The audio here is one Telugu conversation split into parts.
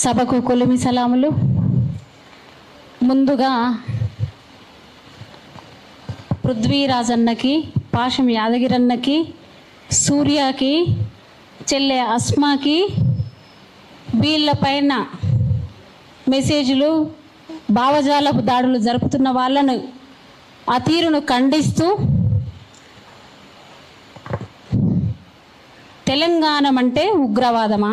సభకు కొలిమి సలాములు. ముందుగా పృథ్వీరాజన్నకి, పాషం యాదగిరన్నకి, సూర్యకి, చెల్లె అస్మాకి వీళ్ళపైన మెసేజ్లు, భావజాలపు దాడులు జరుపుతున్న వాళ్ళను ఆ తీరును ఖండిస్తూ తెలంగాణ అంటే ఉగ్రవాదమా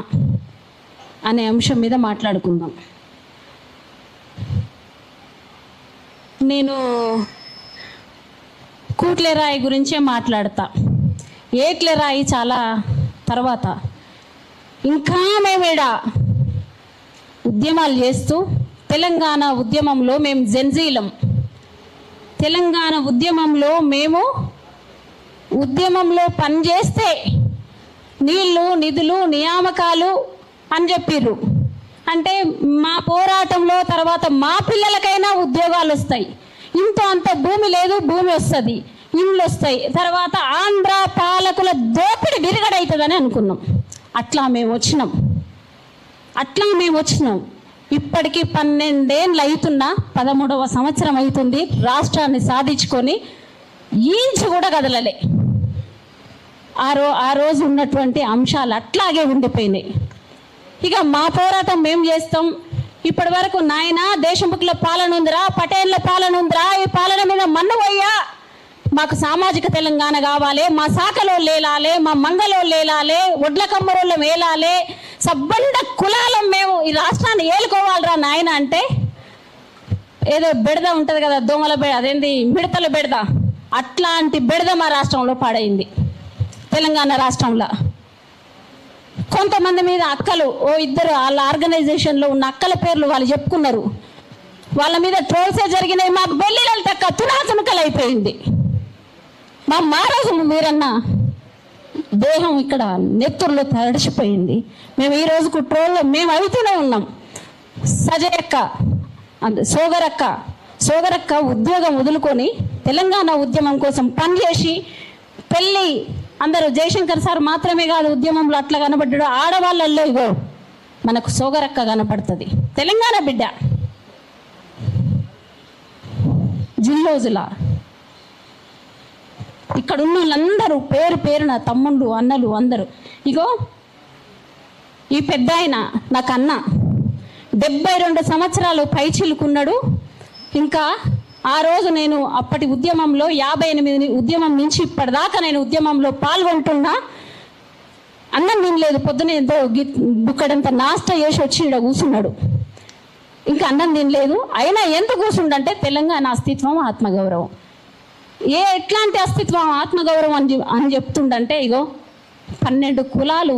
అనే అంశం మీద మాట్లాడుకుందాం. నేను కూట్లెరాయి గురించే మాట్లాడతా. ఏట్లెరాయి చాలా తర్వాత. ఇంకా మేమేడ ఉద్యమాలు చేస్తూ తెలంగాణ ఉద్యమంలో మేము జెన్జీలం. తెలంగాణ ఉద్యమంలో మేము ఉద్యమంలో పనిచేస్తే నీళ్ళు, నిధులు, నియామకాలు అని చెప్పిర్రు. అంటే మా పోరాటంలో తర్వాత మా పిల్లలకైనా ఉద్యోగాలు వస్తాయి, ఇంత అంత భూమి లేదు, భూమి వస్తుంది, ఇండ్లు వస్తాయి, తర్వాత ఆంధ్ర పాలకుల దోపిడి విరగడవుతుందని అనుకున్నాం. అట్లా మేము వచ్చినాం. ఇప్పటికీ 12 ఏళ్ళు అవుతున్నా, 13వ సంవత్సరం అవుతుంది రాష్ట్రాన్ని సాధించుకొని ఇంచు కూడా కదలలే. ఆ రోజు ఉన్నటువంటి అంశాలు అట్లాగే ఉండిపోయినాయి. ఇక మా పోరాటం మేము చేస్తాం. ఇప్పటి వరకు నాయన దేశముఖుల పాలన ఉందిరా, పటేళ్ల పాలన ఉందిరా, ఈ పాలన మీద మన్ను పోయ్యా, మాకు సామాజిక తెలంగాణ కావాలి, మా శాఖలో లేలాలి, మా మంగలో లేలాలి, ఒడ్ల కమ్మరోళ్ళం వేలాలి, సబ్బండ కులాలం మేము ఈ రాష్ట్రాన్ని ఏలుకోవాలిరా నాయన అంటే ఏదో బెడద ఉంటుంది కదా, దోమల బెడ, అదేంటి మిడతల బెడద, అట్లాంటి బెడద మా రాష్ట్రంలో పాడైంది. తెలంగాణ రాష్ట్రంలో కొంతమంది మీద అక్కలు, ఇద్దరు వాళ్ళ ఆర్గనైజేషన్లో ఉన్న అక్కల పేర్లు వాళ్ళు చెప్పుకున్నారు. వాళ్ళ మీద ట్రోల్సే జరిగినాయి. మాకు బెల్లిలు తక్క తునాతునకలు అయిపోయింది. మా మారోజు మీరన్న దేహం ఇక్కడ నెత్తుర్లో తడిచిపోయింది. మేము ఈ రోజుకు ట్రోల్లో మేము అవుతూనే ఉన్నాం. సజయక్క, సోగరక్క ఉద్యోగం వదులుకొని తెలంగాణ ఉద్యమం కోసం పనిచేసి పెళ్ళి, అందరూ జయశంకర్ సార్ మాత్రమే కాదు ఉద్యమంలో అట్లా కనబడ్డాడు. ఆడవాళ్ళల్లో ఇగో మనకు సోగరక్క కనపడుతుంది, తెలంగాణ బిడ్డ. జిల్లోజుల ఇక్కడ ఉన్న వాళ్ళందరూ పేరున తమ్ముళ్ళు, అన్నలు అందరూ. ఇగో ఈ పెద్ద ఆయన నాకు అన్న 72 సంవత్సరాలు పైచిలుకున్నాడు. ఇంకా ఆ రోజు నేను అప్పటి ఉద్యమంలో 58 ఉద్యమం నుంచి ఇప్పటిదాకా నేను ఉద్యమంలో పాల్గొంటున్నా. అన్నం తినలేదు, పొద్దున ఎంతో బుక్కడంత నాష్ట చేసి వచ్చి ఇక్కడ కూర్చున్నాడు. ఇంకా అన్నం తినలేదు. అయినా ఎందుకు కూర్చుండంటే తెలంగాణ అస్తిత్వం, ఆత్మగౌరవం. ఎట్లాంటి అస్తిత్వం, ఆత్మగౌరవం అని చెప్తుండంటే ఇగో 12 కులాలు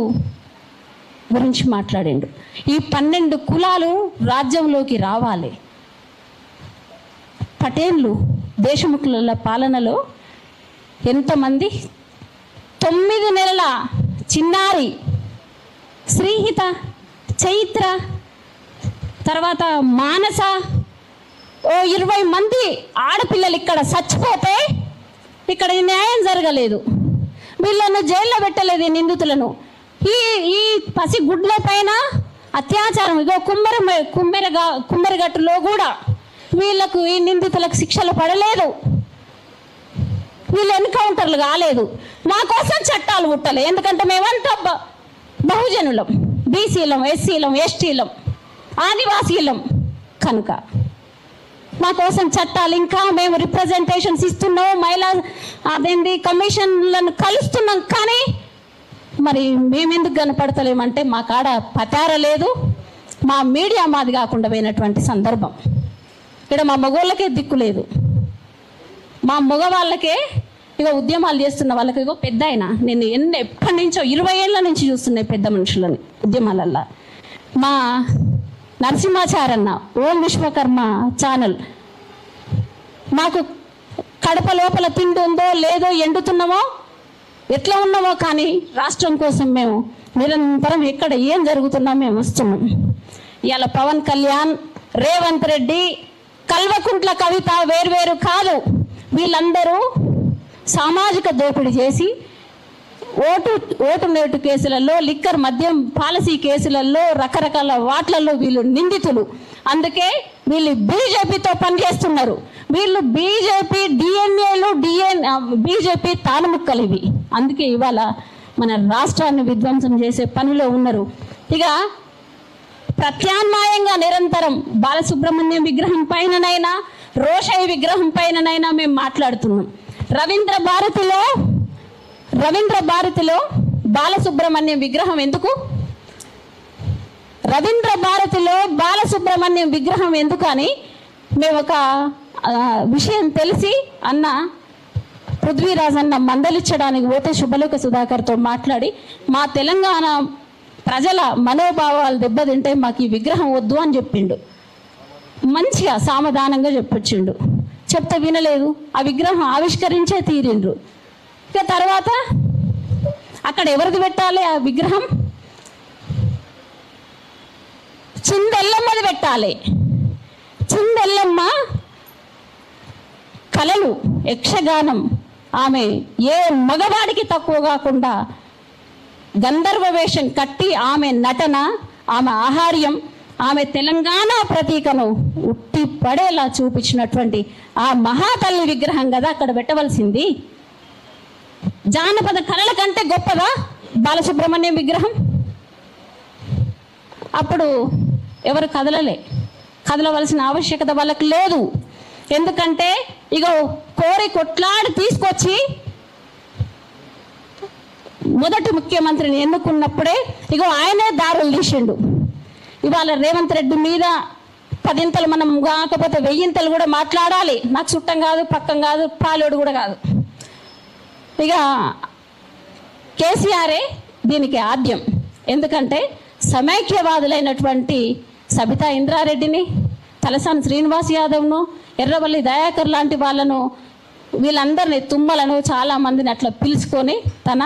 గురించి మాట్లాడిండు. ఈ 12 కులాలు రాజ్యంలోకి రావాలి. పటేళ్ళు దేశముఖుల పాలనలో ఎంతమంది 9 నెలల చిన్నారి శ్రీహిత, చైత్ర, తర్వాత మానస, 20 మంది ఆడపిల్లలు ఇక్కడ చచ్చిపోతే ఇక్కడ న్యాయం జరగలేదు. వీళ్ళను జైల్లో పెట్టలేదు, నిందితులను. ఈ పసి గుడ్ల పైన అత్యాచారం. ఇగో కుమ్మరిగట్టులో కూడా వీళ్ళకు, ఈ నిందితులకు శిక్షలు పడలేదు. వీళ్ళు ఎన్కౌంటర్లు కాలేదు. మా కోసం చట్టాలు పుట్టలే. ఎందుకంటే మేమంతా బహుజనులం, బీసీలం, ఎస్సీలం, ఎస్టీలం, ఆదివాసీలం కనుక మా కోసం చట్టాలు. ఇంకా మేము రిప్రజెంటేషన్స్ ఇస్తున్నాం, మహిళా కమిషన్లను కలుస్తున్నాం. కానీ మరి మేమెందుకు కనపడతలేమంటే మా కాడ పతార లేదు, మా మీడియా మాది కాకుండా పోయినటువంటి సందర్భం. ఇక్కడ మా మగవాళ్ళకే దిక్కు లేదు. మా మగవాళ్ళకే ఇక ఉద్యమాలు చేస్తున్న వాళ్ళకి ఇగో పెద్ద ఆయన, నేను ఎప్పటి నుంచో 20 ఏళ్ళ నుంచి చూస్తున్నాయి పెద్ద మనుషులని ఉద్యమాలల్లో. మా నరసింహాచారన్న, ఓం విశ్వకర్మ ఛానల్, మాకు కడప లోపల తిండి ఉందో లేదో, ఎండుతున్నామో ఎట్లా ఉన్నామో, కానీ రాష్ట్రం కోసం మేము నిరంతరం ఎక్కడ ఏం జరుగుతున్నా మేము వస్తున్నాం. ఇవాళ పవన్ కళ్యాణ్, రేవంత్ రెడ్డి, కల్వకుంట్ల కవిత వేర్వేరు కాదు. వీళ్ళందరూ సామాజిక దోపిడీ చేసి ఓటు నేటు కేసులలో, లిక్కర్ మద్యం పాలసీ కేసులలో, రకరకాల వాట్లలో వీళ్ళు నిందితులు. అందుకే వీళ్ళు బీజేపీతో పనిచేస్తున్నారు. వీళ్ళు బీజేపీ డిఎన్ఏలు బీజేపీ తానుముక్కలు ఇవి. అందుకే ఇవాళ మన రాష్ట్రాన్ని విధ్వంసం చేసే పనిలో ఉన్నారు. ఇక ప్రత్యామ్నాయంగా నిరంతరం బాలసుబ్రహ్మణ్యం విగ్రహం పైననైనా, రోషయ్య విగ్రహం పైననైనా మేము మాట్లాడుతున్నాం. రవీంద్ర భారతిలో బాలసుబ్రహ్మణ్యం విగ్రహం ఎందుకు? రవీంద్ర భారతిలో బాలసుబ్రహ్మణ్యం విగ్రహం ఎందుకు అని మేము ఒక విషయం తెలిసి అన్న పృథ్వీరాజ్ అన్న మందలిచ్చడానికి పోతే శుభలోక సుధాకర్తో మాట్లాడి మా తెలంగాణ ప్రజల మనోభావాలు దెబ్బతింటే మాకు ఈ విగ్రహం వద్దు అని చెప్పిండు. మంచిగా సామధానంగా చెప్పొచ్చిండు. చెప్తే వినలేదు. ఆ విగ్రహం ఆవిష్కరించే తీరిండ్రు. ఇక తర్వాత అక్కడ ఎవరిది పెట్టాలి ఆ విగ్రహం? చిందెల్లమ్మది పెట్టాలి. చిందెల్లమ్మ కళలు, యక్షగానం, ఆమె ఏ మగవాడికి తక్కువ కాకుండా గంధర్వ వేషం కట్టి ఆమె నటన, ఆమె ఆహార్యం, ఆమె తెలంగాణ ప్రతీకను ఉట్టి పడేలా చూపించినటువంటి ఆ మహాతల్లి విగ్రహం కదా అక్కడ పెట్టవలసింది. జానపద కళల కంటే గొప్పదా బాలసుబ్రహ్మణ్యం విగ్రహం? అప్పుడు ఎవరు కదలవలసిన ఆవశ్యకత వాళ్ళకి లేదు. ఎందుకంటే ఇగో కోరి కొట్లాడి తీసుకొచ్చి మొదటి ముఖ్యమంత్రిని ఎన్నుకున్నప్పుడే ఇగో ఆయనే దారులు తీసిండు. ఇవాళ రేవంత్ రెడ్డి మీద 10 మనం కాకపోతే 1000 కూడా మాట్లాడాలి. నాకు చుట్టం కాదు, పక్కం కాదు, పాలోడు కూడా కాదు. ఇక కేసీఆరే దీనికి ఆద్యం. ఎందుకంటే సమైక్యవాదులైనటువంటి సబితా ఇంద్రారెడ్డిని, తలసాని శ్రీనివాస్ యాదవ్ను, ఎర్రవల్లి దయాకర్ లాంటి వాళ్ళను, వీళ్ళందరినీ తుమ్మలను చాలామందిని అట్లా పిలుచుకొని తన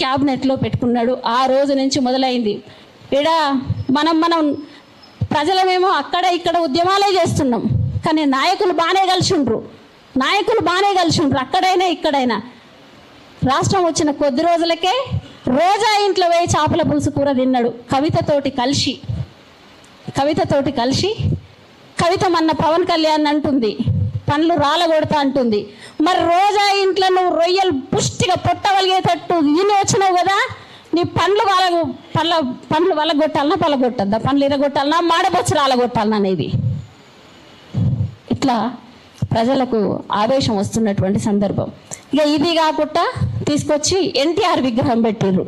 క్యాబినెట్లో పెట్టుకున్నాడు. ఆ రోజు నుంచి మొదలైంది. మనం ప్రజలమేమో అక్కడ ఇక్కడ ఉద్యమాలే చేస్తున్నాం, కానీ నాయకులు బాగానే కలిసిండ్రు. అక్కడైనా ఇక్కడైనా. రాష్ట్రం వచ్చిన కొద్ది రోజులకే రోజా ఇంట్లో పోయి చేపల పులుసు కూర తిన్నాడు కవితతోటి కలిసి. కవిత మొన్న పవన్ కళ్యాణ్ అంటుంది పండ్లు రాలగొడతా అంటుంది. మరి రోజా ఇంట్లో నువ్వు రొయ్యలు పుష్టిగా పొట్టవలిగేటట్టు తిని వచ్చినావు కదా, నీ పండ్లు వలగొట్టాలన్నా పలగొట్టద్దా, పండ్లు ఇరగొట్టాలన్నా మాడబొచ్చు రాలగొట్టాలన్నా అనేది. ఇట్లా ప్రజలకు ఆవేశం వస్తున్నటువంటి సందర్భం. ఇక ఇది కాకుండా తీసుకొచ్చి ఎన్టీఆర్ విగ్రహం పెట్టిర్రు.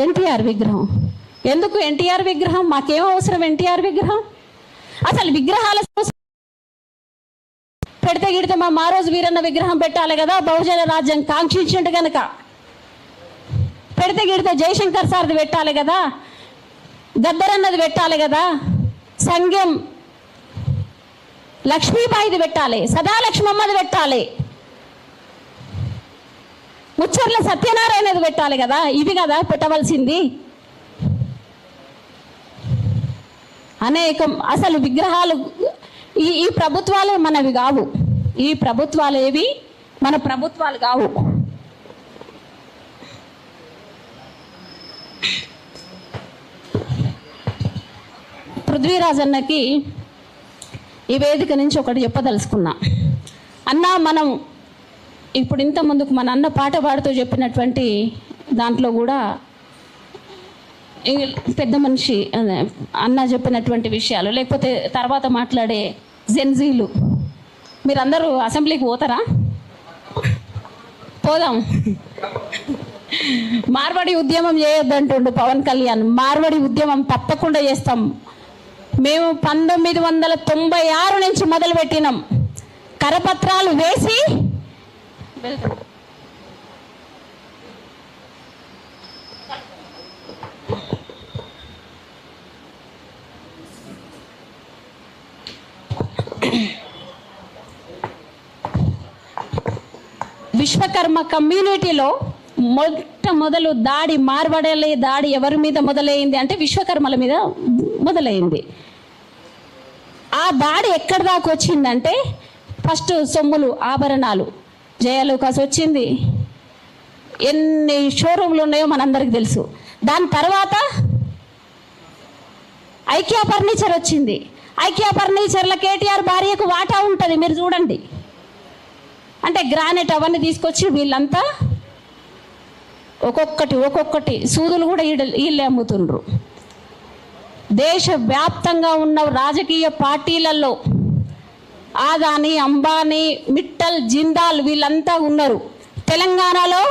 ఎన్టీఆర్ విగ్రహం ఎందుకు? ఎన్టీఆర్ విగ్రహం మాకేం అవసరం? ఎన్టీఆర్ విగ్రహం అసలు విగ్రహాల పెడితే గిడితే మా మారోజు వీరన్న విగ్రహం పెట్టాలి కదా, బహుజన రాజ్యం కాంక్షించిండు కనుక. పెడితే గిడితే జయశంకర్ సార్ది పెట్టాలి కదా, గద్దరన్నది పెట్టాలి కదా, సంఘం లక్ష్మీబాయిది పెట్టాలి, సదాలక్ష్మమ్మది పెట్టాలి, ముచ్చర్ల సత్యనారాయణది పెట్టాలి కదా. ఇవి కదా పెట్టవలసింది. అనేకం అసలు విగ్రహాలు ఈ ప్రభుత్వాలే మనవి కావు. ఈ ప్రభుత్వాలు ఏవి మన ప్రభుత్వాలు కావు. పృథ్వీరాజ్ అన్నకి ఈ వేదిక నుంచి ఒకటి చెప్పదలుచుకున్నా. అన్న, మనం ఇప్పుడు ఇంత ముందుకు మన అన్న పాట పాడుతూ చెప్పినటువంటి దాంట్లో కూడా పెద్ద మనిషి అన్న చెప్పినటువంటి విషయాలు, లేకపోతే తర్వాత మాట్లాడే జెన్జీలు, మీరందరూ అసెంబ్లీకి పోతారా? పోదాం. మార్వాడి ఉద్యమం చేయొద్దంటుండు పవన్ కళ్యాణ్. మార్వాడి ఉద్యమం తప్పకుండా చేస్తాం. మేము 1996 నుంచి మొదలుపెట్టినాం. కరపత్రాలు వేసి విశ్వకర్మ కమ్యూనిటీలో మొట్టమొదలు దాడి, మార్వడలే దాడి ఎవరి మీద మొదలైంది అంటే విశ్వకర్మల మీద మొదలైంది. ఆ దాడి ఎక్కడి దాకా వచ్చిందంటే ఫస్ట్ సొమ్ములు, ఆభరణాలు, జయలూకాస్ వచ్చింది, ఎన్ని షోరూమ్లు ఉన్నాయో మనందరికి తెలుసు. దాని తర్వాత ఐక్యా ఫర్నిచర్ వచ్చింది. ఐక్యా ఫర్నిచర్లో కేటీఆర్ భార్యకు వాటా ఉంటుంది, మీరు చూడండి. అంటే గ్రానైట్ అవన్నీ తీసుకొచ్చి వీళ్ళంతా ఒక్కొక్కటి సూదులు కూడా వీళ్ళే అమ్ముతుండ్రు. దేశవ్యాప్తంగా ఉన్న రాజకీయ పార్టీలలో ఆదాని, అంబానీ, మిట్టల్, జిందాల్ వీళ్ళంతా ఉన్నారు. తెలంగాణలో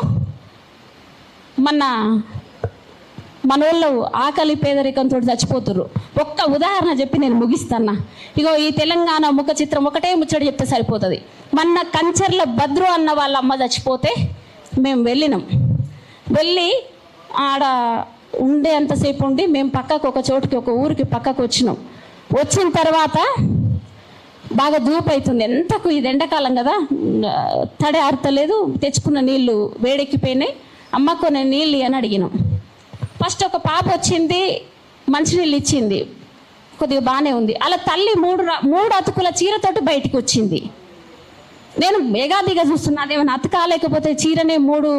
మనోళ్ళు ఆకలి పేదరికంతో చచ్చిపోతున్నారు. ఒక్క ఉదాహరణ చెప్పి నేను ముగిస్తాను. ఇగో ఈ తెలంగాణ ముఖ చిత్రం ఒకటే ముచ్చట చెప్తే సరిపోతుంది. మొన్న కంచర్ల భద్రు అన్న వాళ్ళ అమ్మ చచ్చిపోతే మేము వెళ్ళి ఆడ ఉండే అంతసేపు ఉండి మేము పక్కకు ఒక ఊరికి పక్కకు వచ్చిన తర్వాత బాగా ధూపు అవుతుంది. ఎంతకు ఇది ఎండాకాలం కదా, తడి ఆరతలేదు. తెచ్చుకున్న నీళ్ళు వేడెక్కిపోయినాయి. అమ్మకు నేను నీళ్ళు అని అడిగినాం. ఫస్ట్ ఒక పాప వచ్చింది, మంచినీళ్ళు ఇచ్చింది, కొద్దిగా బాగానే ఉంది. అలా తల్లి మూడు అతుకుల చీరతోటి బయటికి వచ్చింది. నేను వేగాదిగా చూస్తున్నా, అదేమైనా అతకా లేకపోతే చీరనే 3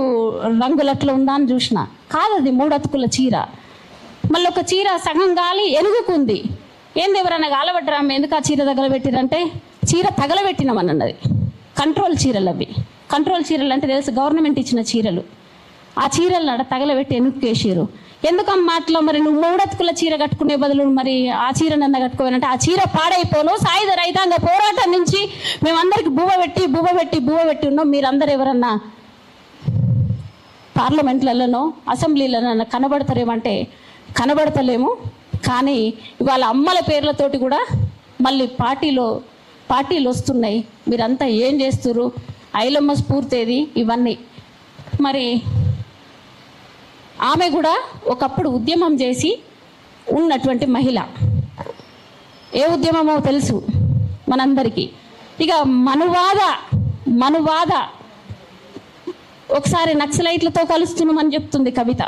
రంగులట్లో ఉందా అని చూసిన. కాదు, అది 3 అతుకుల చీర. మళ్ళీ ఒక చీర సగం గాలి ఎనుగుకుంది. ఏంది ఎవరన్నా గాలబడ్డరా, ఎందుకు ఆ చీర తగలబెట్టిరంటే చీర తగలబెట్టినామన్నది. కంట్రోల్ చీరలు అవి. కంట్రోల్ చీరలు అంటే తెలుసు, గవర్నమెంట్ ఇచ్చిన చీరలు. ఆ చీరలు అక్కడ తగలబెట్టి ఎనుక్కేసారు. ఎందుకమ్మా అట్లా? మరి నువ్వు 3 అతుకుల చీర కట్టుకునే బదులు మరి ఆ చీర నన్న కట్టుకోవాలంటే ఆ చీర పాడైపోను. సాయుధ రైతాంగ పోరాటం నుంచి మేమందరికి బువ్వ పెట్టి ఉన్నాం. మీరందరూ ఎవరన్నా పార్లమెంట్లలోనో అసెంబ్లీలనో కనబడతారేమంటే కనబడతలేము. కానీ ఇవాళ అమ్మల పేర్లతోటి కూడా మళ్ళీ పార్టీలు వస్తున్నాయి. మీరంతా ఏం చేస్తున్నారు? ఐలమ్మ స్ఫూర్తేది ఇవన్నీ. మరి ఆమె కూడా ఒకప్పుడు ఉద్యమం చేసి ఉన్నటువంటి మహిళ. ఏ ఉద్యమమో తెలుసు మనందరికీ. ఇక మనువాద ఒకసారి నక్సలైట్లతో కలుస్తున్నామని చెప్తుంది కవిత.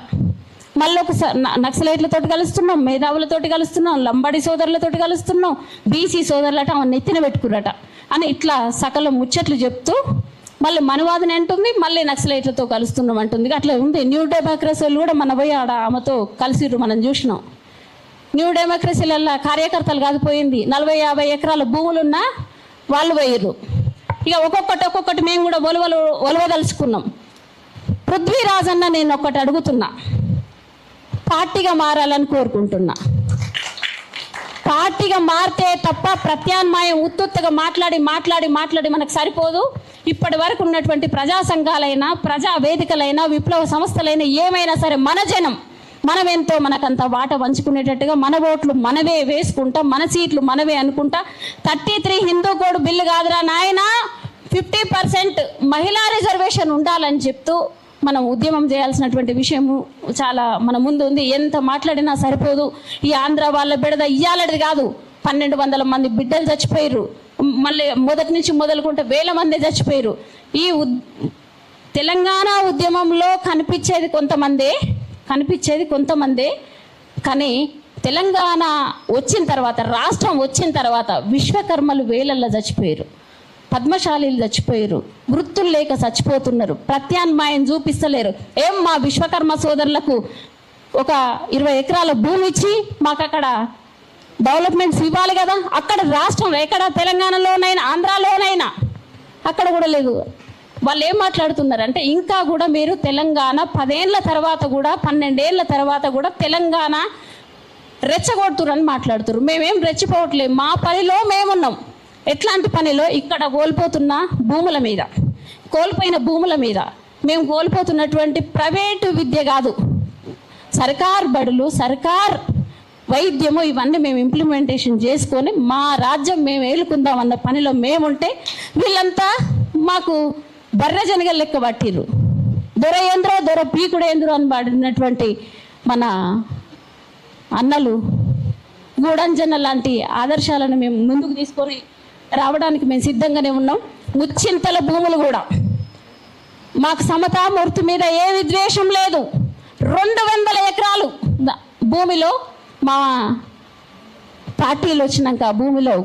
మళ్ళీ ఒకసారి నక్సలైట్లతో కలుస్తున్నాం, మేధావులతోటి కలుస్తున్నాం, లంబాడి సోదరులతోటి కలుస్తున్నాం, బీసీ సోదరులట ఆమె ఎత్తిన పెట్టుకురట అని ఇట్లా సకల ముచ్చట్లు చెప్తూ మళ్ళీ మనవాదన అంటుంది, మళ్ళీ నక్సలైట్లతో కలుస్తున్నాం అంటుంది. అట్లా ఉంది. న్యూ డెమోక్రసీలు కూడా మన పోయి ఆడ ఆమెతో కలిసిర్రు, మనం చూసినాం. న్యూ డెమోక్రసీలల్లో కార్యకర్తలు కాకపోయింది, 40-50 ఎకరాల భూములున్నా వాళ్ళు పోయిర్రు. ఇక ఒక్కొక్కటి మేము కూడా ఒలవదలుచుకున్నాం. పృథ్వీరాజ్ అన్న నేను ఒక్కటి అడుగుతున్నా, పార్టీగా మారాలని కోరుకుంటున్నా. పార్టీగా మారితే తప్ప ప్రత్యామ్నాయం ఉత్తుత్తగా మాట్లాడి మనకు సరిపోదు. ఇప్పటి వరకు ఉన్నటువంటి ప్రజా సంఘాలైనా, ప్రజా వేదికలైనా, విప్లవ సంస్థలైనా ఏమైనా సరే మన జనం మనమెంతో మనకంత వాట పంచుకునేటట్టుగా మన ఓట్లు మనవే వేసుకుంటా, మన సీట్లు మనవే అనుకుంటా. 33 హిందూ కోడ్ బిల్లు కాదురా నాయన, 50% మహిళా రిజర్వేషన్ ఉండాలని చెప్తూ మనం ఉద్యమం చేయాల్సినటువంటి విషయము చాలా మన ముందు ఉంది. ఎంత మాట్లాడినా సరిపోదు. ఈ ఆంధ్ర వాళ్ళ బిడద ఇయ్యాలది కాదు, 1200 మంది బిడ్డలు చచ్చిపోయారు. మళ్ళీ మొదటి నుంచి మొదలుకుంటే 1000 మంది చచ్చిపోయారు. ఈ తెలంగాణ ఉద్యమంలో కనిపించేది కొంతమందే, కానీ తెలంగాణ వచ్చిన తర్వాత, రాష్ట్రం వచ్చిన తర్వాత విశ్వకర్మలు వేలల్లో చచ్చిపోయారు, పద్మశాలీలు చచ్చిపోయారు, వృత్తులు లేక చచ్చిపోతున్నారు, ప్రత్యామ్నాయం చూపిస్తలేరు. మా విశ్వకర్మ సోదరులకు ఒక 20 ఎకరాల భూమి ఇచ్చి మాకు అక్కడ డెవలప్మెంట్స్ ఇవ్వాలి కదా. అక్కడ రాష్ట్రం ఎక్కడ, తెలంగాణలోనైనా ఆంధ్రాలోనైనా అక్కడ కూడా లేదు. వాళ్ళు ఏం మాట్లాడుతున్నారంటే ఇంకా కూడా మీరు తెలంగాణ 10 ఏళ్ళ తర్వాత కూడా 12 ఏళ్ళ తర్వాత కూడా తెలంగాణ రెచ్చగొడుతురని మాట్లాడుతున్నారు. మేమేం రెచ్చిపోవట్లేదు, మా పనిలో మేమున్నాం. ఎట్లాంటి పనిలో? ఇక్కడ కోల్పోయిన భూముల మీద మేము కోల్పోతున్నటువంటి ప్రైవేటు విద్య కాదు, సర్కార్ బడులు, సర్కార్ వైద్యము, ఇవన్నీ మేము ఇంప్లిమెంటేషన్ చేసుకొని మా రాజ్యం మేము ఏలుకుందాం అన్న పనిలో మేముంటే వీళ్ళంతా మాకు బర్రెజనగ లెక్క పట్టిర్రు. దొర పీకుడేంద్రు అని పాడినటువంటి మన అన్నలు గూడంజన లాంటి ఆదర్శాలను మేము ముందుకు తీసుకొని రావడానికి మేము సిద్ధంగానే ఉన్నాం. ముచ్చింతల భూములు కూడా మాకు సమతామూర్తి మీద ఏ విద్వేషం లేదు. 200 ఎకరాలు భూమిలో మా పార్టీలు వచ్చినాక భూమిలో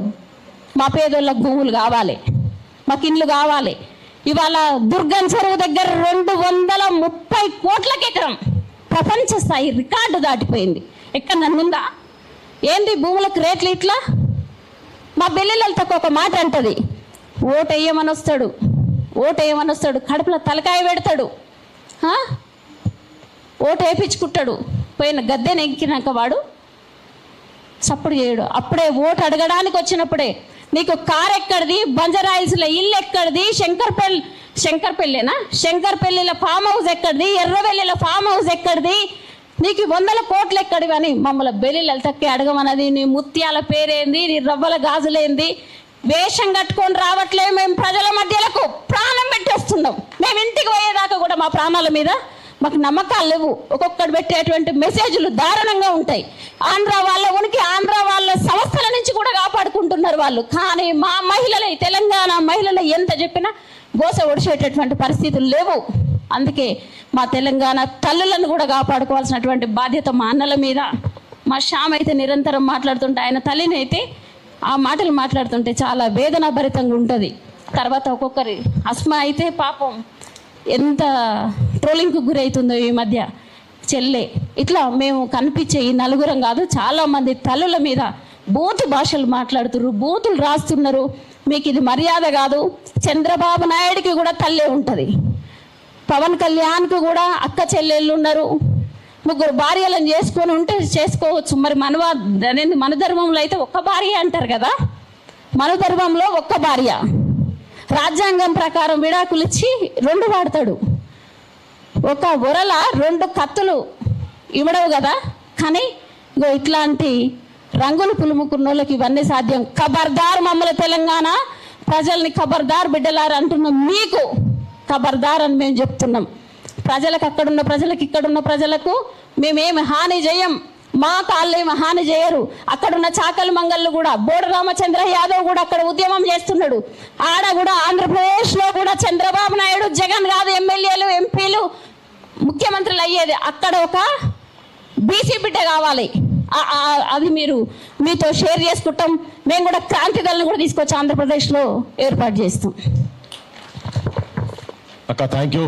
మా పేదోళ్ళకు భూములు కావాలి, మాకు ఇండ్లు కావాలి. ఇవాళ దుర్గం చెరువు దగ్గర 230 కోట్లకి ఎకరం ప్రపంచ స్థాయి రికార్డు దాటిపోయింది. ఎక్కడ నన్నుందా? ఏంది భూములకు రేట్లు ఇట్లా? మా బెల్లిలతో ఒక మాట అంటది, ఓటు వేయమని వస్తాడు, కడుపులో తలకాయ పెడతాడు, ఓటు వేయించుకుంటాడు, పోయిన గద్దెని ఎక్కినాక వాడు సప్పుడు చేయడు. అప్పుడే ఓటు అడగడానికి వచ్చినప్పుడే నీకు కారు ఎక్కడిది, బంజరాయిల్స్లో ఇల్లు ఎక్కడిది, శంకర్పల్లిలో ఫామ్ హౌస్ ఎక్కడిది, ఎర్రవెల్లిలో ఫామ్ హౌస్ ఎక్కడిది, నీకు 100 కోట్లు ఎక్కడివి అని మమ్మల్ని బెల్లిలు తక్కి అడగమన్నది. నీ ముత్యాల పేరేంది, నీ రవ్వల గాజులేంది, వేషం కట్టుకొని రావట్లే. మేము ప్రజల మధ్యలకు ప్రాణం పెట్టేస్తున్నాం. మేము ఇంటికి పోయేదాకా కూడా మా ప్రాణాల మీద మాకు నమ్మకాలు లేవు. ఒక్కొక్కటి పెట్టేటువంటి మెసేజ్లు దారుణంగా ఉంటాయి. ఆంధ్ర వాళ్ళ ఉనికి, ఆంధ్ర వాళ్ళ సంస్థల నుంచి కూడా కాపాడుకుంటున్నారు వాళ్ళు. కానీ మా మహిళలు, తెలంగాణ మహిళలు ఎంత చెప్పినా గోస ఒడిచేటటువంటి పరిస్థితులు లేవు. అందుకే మా తెలంగాణ తల్లులను కూడా కాపాడుకోవాల్సినటువంటి బాధ్యత మా అన్నల మీద. మా శ్యామ్ అయితే నిరంతరం మాట్లాడుతుంటే, ఆయన తల్లిని అయితే ఆ మాటలు మాట్లాడుతుంటే చాలా వేదనాభరితంగా ఉంటుంది. తర్వాత ఒక్కొక్కరి అస్మా అయితే పాపం ఎంత ట్రోలింగ్కు గురవుతుందో ఈ మధ్య చెల్లె. ఇట్లా మేము కనిపించే ఈ నలుగురం కాదు, చాలామంది తల్లుల మీద బూతు భాషలు మాట్లాడుతున్నారు, బూతులు రాస్తున్నారు. మీకు ఇది మర్యాద కాదు. చంద్రబాబు నాయుడికి కూడా తల్లే ఉంటుంది, పవన్ కళ్యాణ్కి కూడా అక్క చెల్లెళ్ళు ఉన్నారు. 3 భార్యలను చేసుకొని ఉంటే చేసుకోవచ్చు. మరి మన ధర్మంలో అయితే ఒక్క భార్య అంటారు కదా, మన ధర్మంలో ఒక్క భార్య. రాజ్యాంగం ప్రకారం విడాకులు ఇచ్చి 2 వాడతాడు. ఒక ఒరల 2 కత్తులు ఇవ్వడవు కదా. కానీ ఇట్లాంటి రంగులు పులుముకున్న వాళ్ళకి ఇవన్నీ సాధ్యం. ఖబర్దార్, మమ్మల్ని తెలంగాణ ప్రజల్ని ఖబర్దార్ బిడ్డలారు అంటున్నాం. మీకు ఖబర్దార్ అని మేము చెప్తున్నాం. ప్రజలకు, అక్కడున్న ప్రజలకు, ఇక్కడున్న ప్రజలకు మేమేమి హాని చేయం. మా కాళ్ళు ఏమి హాని చేయరు. అక్కడున్న చాకలి మంగళ్ళు కూడా, బోడ రామచంద్ర యాదవ్ కూడా అక్కడ ఉద్యమం చేస్తున్నాడు. ఆడ కూడా ఆంధ్రప్రదేశ్లో కూడా చంద్రబాబు నాయుడు, జగన్ కాదు ఎమ్మెల్యేలు, ఎంపీలు, ముఖ్యమంత్రులు అయ్యేది. అక్కడ ఒక బీసీ బిడ్డ కావాలి. అది మీతో షేర్ చేసుకుంటాం. మేము కూడా క్రాంతి దళను కూడా తీసుకొచ్చి ఆంధ్రప్రదేశ్లో ఏర్పాటు చేస్తాం. అక్క థ్యాంక్ యూ.